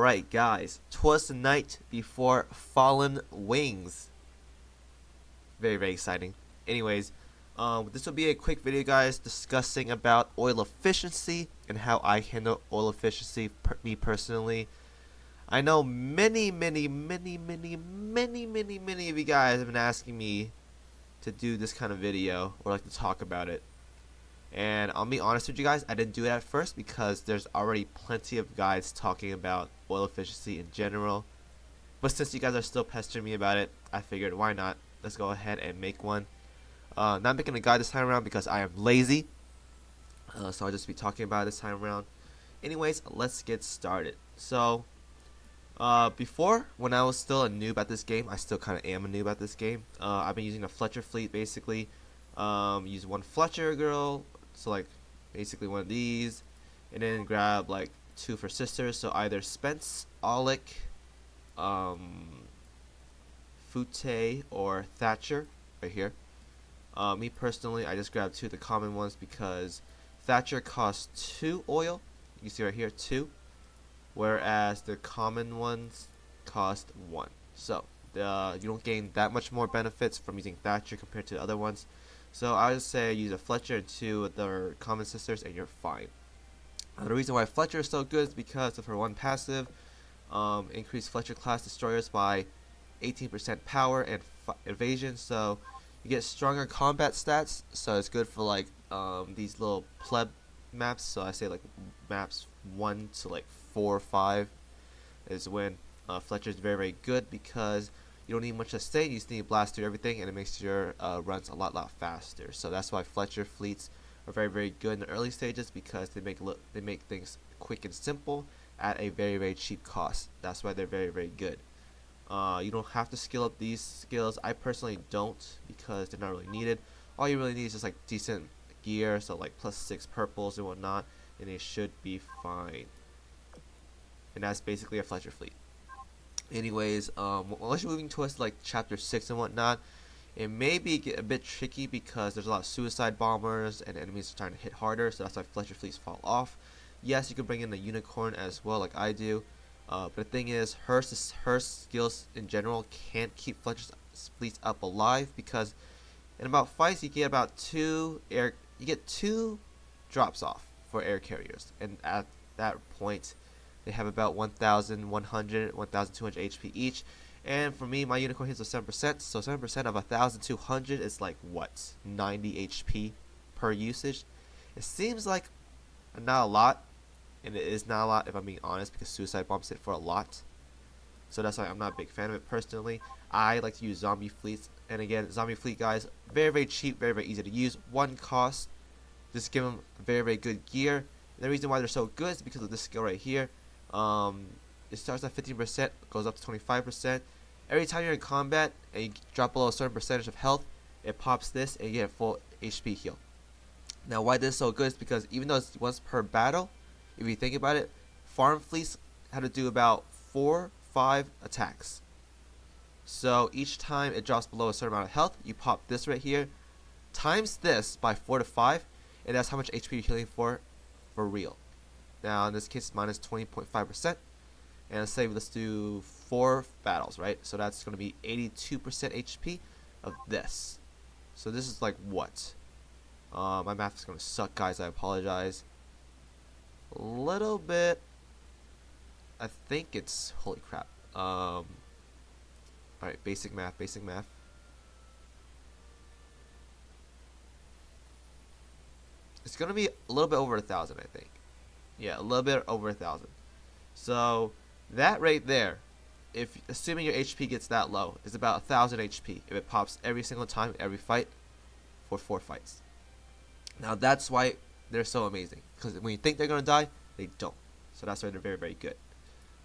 Alright guys, 'twas the night before fallen wings. Very exciting. Anyways, this will be a quick video guys discussing about oil efficiency and how I handle oil efficiency me personally. I know many of you guys have been asking me to do this kind of video or like to talk about it. And I'll be honest with you guys, I didn't do it at first because there's already plenty of guys talking about oil efficiency in general. But since you guys are still pestering me about it, I figured why not? Let's go ahead and make one. Not making a guide this time around because I am lazy. So I'll just be talking about it this time around. Anyways, let's get started. So, before, when I was still a noob at this game, I still kind of am a noob at this game. I've been using a Fletcher Fleet basically. Use one Fletcher girl, so like basically one of these, and then grab like two for sisters. So either Spence, Aulic, Fute, or Thatcher right here. Me personally, I just grabbed two of the common ones because Thatcher costs 2 oil. You can see right here 2, whereas the common ones cost 1. So you don't gain that much more benefits from using Thatcher compared to the other ones. So I would say use a Fletcher and 2 of their common sisters and you're fine. The reason why Fletcher is so good is because of her one passive, increase Fletcher class destroyers by 18% power and evasion. So you get stronger combat stats. So it's good for like these little pleb maps. So I say like maps 1 to like 4 or 5 is when Fletcher is very good because you don't need much sustain, you just need to blast through everything and it makes your runs a lot faster. So that's why Fletcher fleets are very good in the early stages because they make things quick and simple at a very cheap cost. That's why they're very good. You don't have to skill up these skills. I personally don't because they're not really needed. All you really need is just like decent gear, so like +6 purples and whatnot, and it should be fine. And that's basically a Fletcher fleet. Anyways, unless you're moving towards like chapter 6 and whatnot, it may get a bit tricky because there's a lot of suicide bombers and enemies are starting to hit harder, so that's why Fletcher fleets fall off. Yes, you can bring in the unicorn as well like I do, but the thing is her skills in general can't keep Fletcher's fleets up alive because in about fights you get about 2 drops off for air carriers, and at that point they have about 1,100, 1,200 HP each. And for me, my unicorn hits with 7%. So 7% of 1,200 is like what? 90 HP per usage. It seems like not a lot, and it is not a lot if I'm being honest because suicide bombs hit for a lot. So that's why I'm not a big fan of it personally. I like to use zombie fleets, and again, zombie fleet guys, very cheap, very easy to use. 1 cost, just give them very good gear. And the reason why they're so good is because of this skill right here. It starts at 15%, goes up to 25%. Every time you're in combat and you drop below a certain percentage of health, it pops this and you get a full HP heal. Now why this is so good is because even though it's once per battle, if you think about it, farm fleets have to do about 4-5 attacks. So each time it drops below a certain amount of health, you pop this right here, times this by 4 to 5, and that's how much HP you're healing for real. Now in this case it's minus 20.5%, and let's do 4 battles, right? So that's going to be 82% HP of this. So this is like what? My math is going to suck guys, I apologize. A little bit, I think it's, holy crap. Alright, basic math. It's going to be a little bit over 1,000 I think. Yeah, a little bit over 1,000. So that right there, if assuming your HP gets that low, is about 1,000 HP if it pops every single time, every fight, for 4 fights. Now that's why they're so amazing, because when you think they're gonna die, they don't. So that's why they're very good.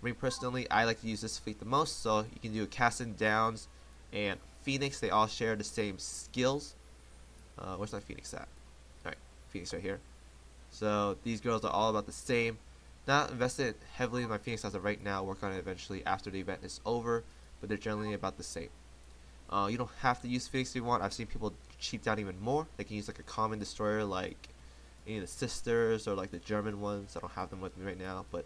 For me personally, I like to use this fleet the most. So you can do Cassin, Downs, and Phoenix. They all share the same skills. Where's my Phoenix at? Alright, Phoenix right here. So these girls are all about the same. Not invested heavily in my Phoenix as of right now. Work on it eventually after the event is over, but they're generally about the same. You don't have to use Phoenix if you want. I've seen people cheap down even more. They can use like a common destroyer like any of the sisters or like the German ones. I don't have them with me right now, but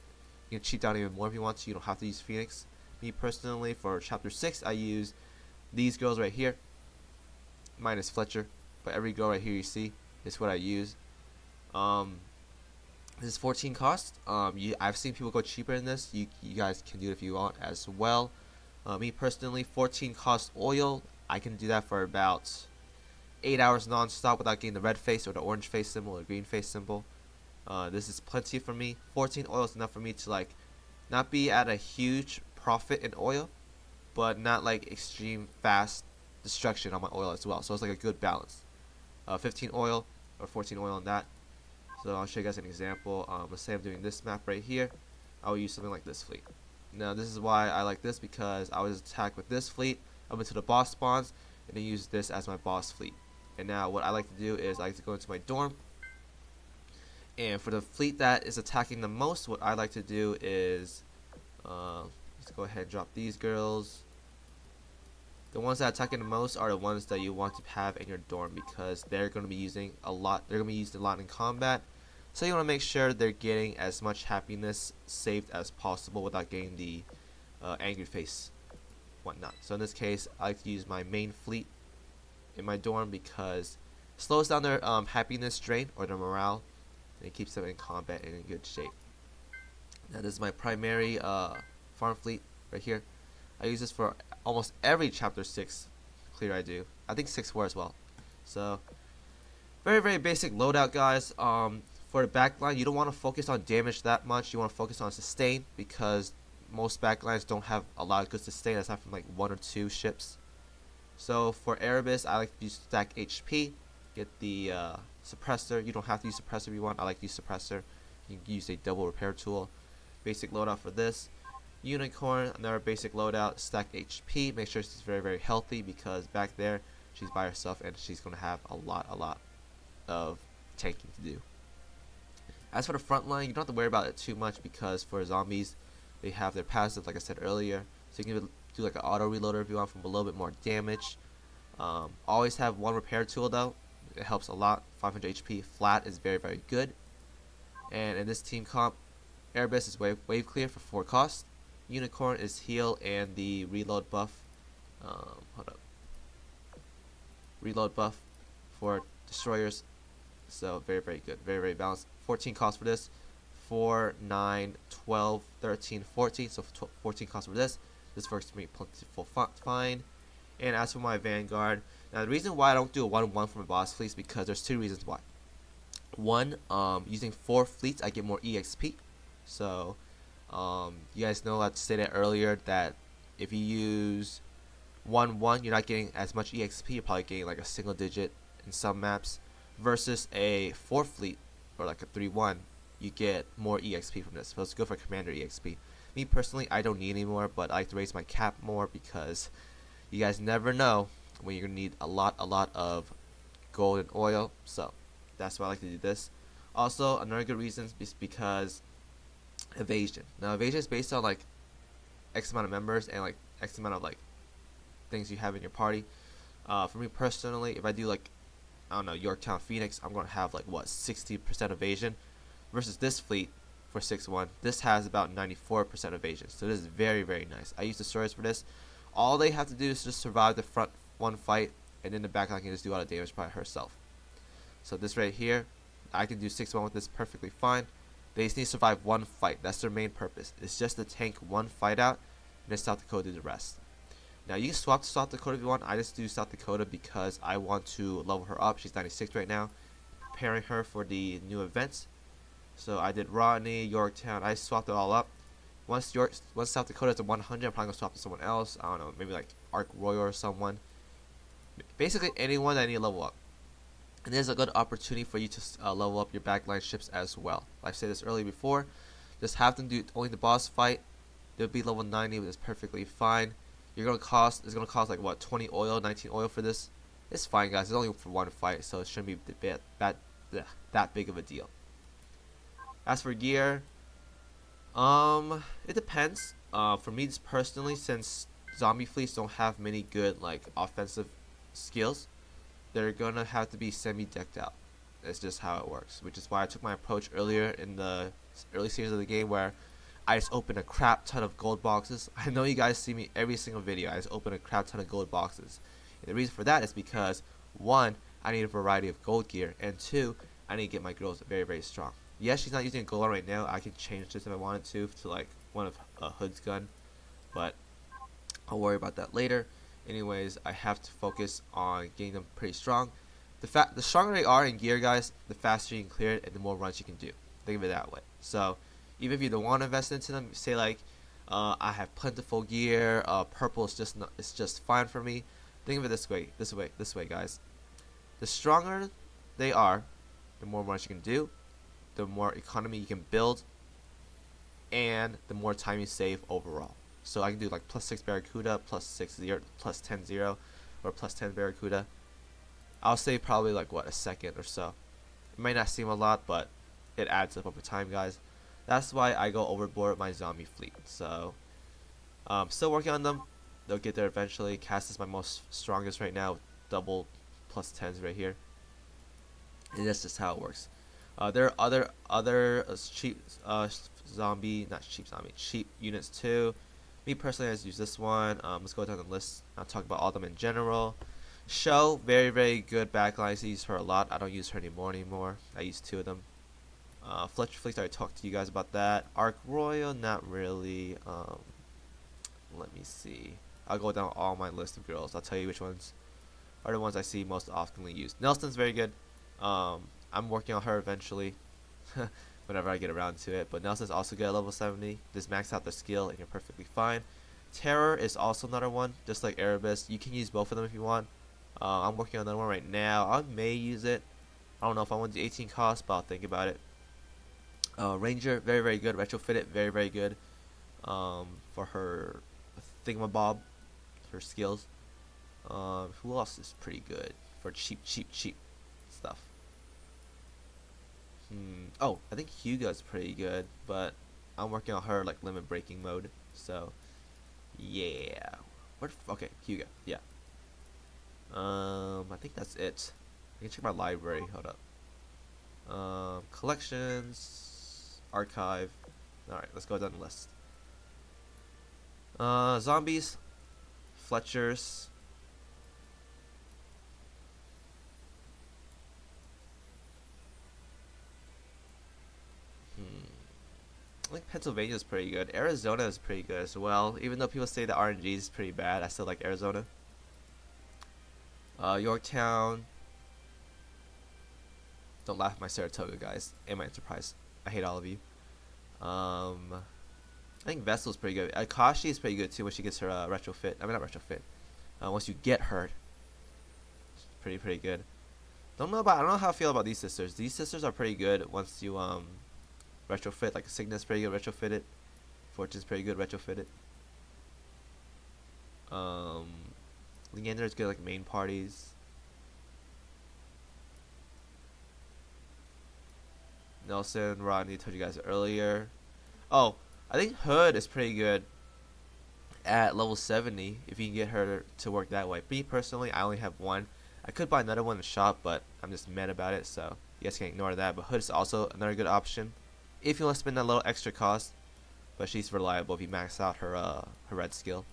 You can cheat down even more if you want to. You don't have to use Phoenix. Me personally, for chapter 6, I use these girls right here, minus Fletcher. But every girl right here you see is what I use. This is 14 cost. I've seen people go cheaper than this. You guys can do it if you want as well. Me personally, 14 cost oil. I can do that for about 8 hours non-stop without getting the red face or the orange face symbol or the green face symbol. This is plenty for me. 14 oil is enough for me to like not be at a huge profit in oil, but not like extreme fast destruction on my oil as well. So it's like a good balance. 15 oil or 14 oil on that. So I'll show you guys an example. Let's say I'm doing this map right here. I will use something like this fleet. Now this is why I like this, because I was attacked with this fleet up into the boss spawns and then use this as my boss fleet. And now what I like to do is I like to go into my dorm, and for the fleet that is attacking the most, what I like to do is let's go ahead and drop these girls. The ones that are attacking the most are the ones that you want to have in your dorm, because they're going to be using a lot. They're going to be used a lot in combat, so you want to make sure they're getting as much happiness saved as possible without getting the angry face, whatnot. So in this case, I like to use my main fleet in my dorm because it slows down their happiness drain or their morale, and it keeps them in combat and in good shape. Now this is my primary farm fleet right here. I use this for almost every chapter 6 clear I do. I think 6-4 as well. So very basic loadout, guys. For the backline, you don't want to focus on damage that much. You want to focus on sustain, because most backlines don't have a lot of good sustain aside from like 1 or 2 ships. So for Erebus, I like to use stack HP, get the suppressor. You don't have to use suppressor if you want. I like to use suppressor. You can use a double repair tool. Basic loadout for this. Unicorn, another basic loadout, stack HP. Make sure she's very healthy, because back there she's by herself and she's going to have a lot of tanking to do. As for the front line, you don't have to worry about it too much, because for zombies, they have their passive, like I said earlier. So you can do like an auto reloader if you want for a little bit more damage. Always have 1 repair tool though. It helps a lot. 500 HP flat is very good. And in this team comp, Erebus is wave clear for 4 cost. Unicorn is heal and the reload buff. Reload buff for destroyers. So very good, very balanced. 14 cost for this. 4, 9, 12, 13, 14. So 14 cost for this. This works for me plentiful fine. And as for my Vanguard, now the reason why I don't do a 1-1 for my boss fleet is because there's 2 reasons why. One, using 4 fleets, I get more EXP. So you guys know, I stated earlier that if you use 1-1, you're not getting as much EXP. You're probably getting like a single digit in some maps, versus a 4 fleet or like a 3-1. You get more EXP from this. So it's good for commander EXP. Me personally, I don't need any more, but I like to raise my cap more, because you guys never know when you're gonna need a lot of gold and oil. So that's why I like to do this. Also, another good reason is because evasion. Now evasion is based on like X amount of members and like X amount of like things you have in your party. For me personally, if I do like, I don't know, Yorktown Phoenix, I'm gonna have like what, 60% evasion, versus this fleet for 6-1. This has about 94% evasion. So this is very nice. I use the destroyers for this. All they have to do is just survive the front 1 fight, and then the back line can just do all the damage by herself. So this right here, I can do 6-1 with this perfectly fine. They just need to survive 1 fight. That's their main purpose. It's just to tank 1 fight out, and then South Dakota do the rest. Now you can swap to South Dakota if you want. I just do South Dakota because I want to level her up. She's 96 right now, preparing her for the new events. So I did Rodney, Yorktown. I swapped it all up. Once South Dakota is at 100, I'm probably gonna swap to someone else. I don't know, maybe like Arc Royal or someone. Basically anyone that I need to level up. And there's a good opportunity for you to level up your backline ships as well. Like I said this earlier before, just have them do only the boss fight. They'll be level 90, but it's perfectly fine. It's gonna cost like what, 20 oil, 19 oil for this. It's fine, guys. It's only for 1 fight, so it shouldn't be that big of a deal. As for gear, it depends. For me personally, since zombie fleets don't have many good like offensive skills, they're gonna have to be semi-decked out. That's just how it works, which is why I took my approach earlier in the early stages of the game, where I just open a crap ton of gold boxes. I know you guys see me every single video. I just open a crap ton of gold boxes. And the reason for that is because, one, I need a variety of gold gear, and two, I need to get my girls very, very strong. Yes, she's not using a gold right now. I can change this if I wanted to like one of Hood's gun, but I'll worry about that later. Anyways, I have to focus on getting them pretty strong. The stronger they are in gear, guys, the faster you can clear it and the more runs you can do. Think of it that way. So, even if you don't want to invest into them, say like, I have plentiful gear. Purple is just not, it's just fine for me. Think of it this way, guys. The stronger they are, the more runs you can do, the more economy you can build, and the more time you save overall. So I can do like +6 Barracuda, +6 +10 0, or +10 Barracuda. I'll save probably like what, a second or so. It might not seem a lot, but it adds up over time, guys. That's why I go overboard with my zombie fleet. So still working on them. They'll get there eventually. Cass is my most strongest right now, double +10s right here. And that's just how it works. There are other cheap cheap units too. Me personally, I just use this one. Let's go down the list. I'll talk about all of them in general. Show, very, very good backlines. I use her a lot. I don't use her anymore. I use 2 of them. Fletcher Fleet, I talked to you guys about that. Arc Royal, not really. Let me see. I'll go down all my list of girls. I'll tell you which ones are the ones I see most oftenly used. Nelson's very good. I'm working on her eventually. Whenever I get around to it. But Nelson's also good at level 70. Just max out the skill and you're perfectly fine. Terror is also another one, just like Erebus. You can use both of them if you want. I'm working on another one right now. I may use it. I don't know if I want to do 18 cost, but I'll think about it. Ranger, very, very good. Retrofit it, very, very good. For her thingamabob, her skills. Who else is pretty good for cheap stuff? Oh, I think Hugo's pretty good, but I'm working on her like limit breaking mode. So, yeah. Okay, Hugo. Yeah. I think that's it. I can check my library. Hold up. Collections, archive. All right, let's go down the list. Zombies, Fletchers. I think Pennsylvania is pretty good. Arizona is pretty good as well. Even though people say the RNG is pretty bad, I still like Arizona. Yorktown. Don't laugh at my Saratoga, guys, and my Enterprise. I hate all of you. I think Vessel's pretty good. Akashi is pretty good too when she gets her retrofit. I mean, not retrofit. Once you get her, it's pretty good. I don't know how I feel about these sisters. These sisters are pretty good once you retrofit. Like Cygnus pretty good, retrofit it. Fortune's pretty good, retrofit it. Leander is good like main parties. Nelson, Rodney, told you guys earlier. Oh, I think Hood is pretty good at level 70 if you can get her to work that way. Me personally, I only have one. I could buy another one in the shop, but I'm just mad about it, so you guys can ignore that. But Hood is also another good option if you want to spend a little extra cost. But she's reliable if you max out her red skill.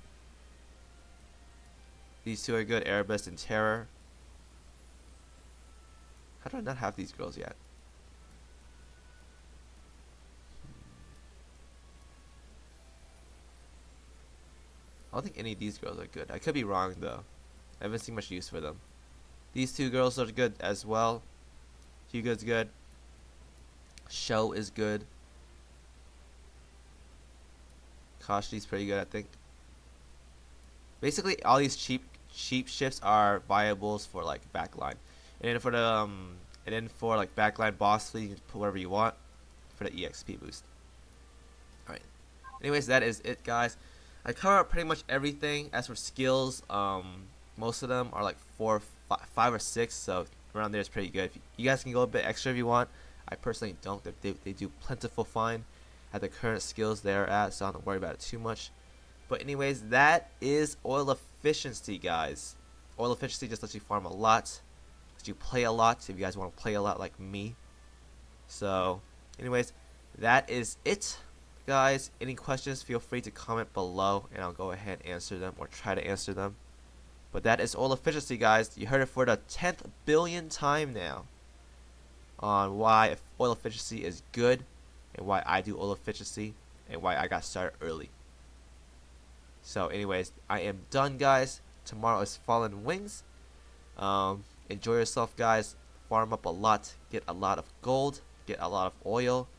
These two are good, Erebus and Terror. How do I not have these girls yet? I don't think any of these girls are good. I could be wrong though. I haven't seen much use for them. These two girls are good as well. Hugo's good. Show is good. Kashi's pretty good, I think. Basically, all these cheap ships are viables for like backline, and then for the like backline boss fleet, you can put whatever you want for the EXP boost. All right. Anyways, that is it, guys. I cover up pretty much everything. As for skills, most of them are like 4, 5, or 6, so around there is pretty good. You guys can go a bit extra if you want. I personally don't. They do plentiful fine at the current skills they're at, so I don't worry about it too much. But anyways, that is oil efficiency, guys. Oil efficiency just lets you farm a lot, lets you play a lot if you guys want to play a lot like me. So anyways, that is it. guys, any questions, feel free to comment below and I'll go ahead and answer them or try to answer them. But that is oil efficiency, guys. You heard it for the 10th billion time now on why oil efficiency is good and why I do oil efficiency and why I got started early. So anyways, I am done, guys. Tomorrow is Fallen Wings. Enjoy yourself, guys. Farm up a lot, get a lot of gold, get a lot of oil,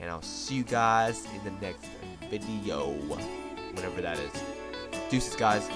and I'll see you guys in the next video, whenever that is. Deuces, guys.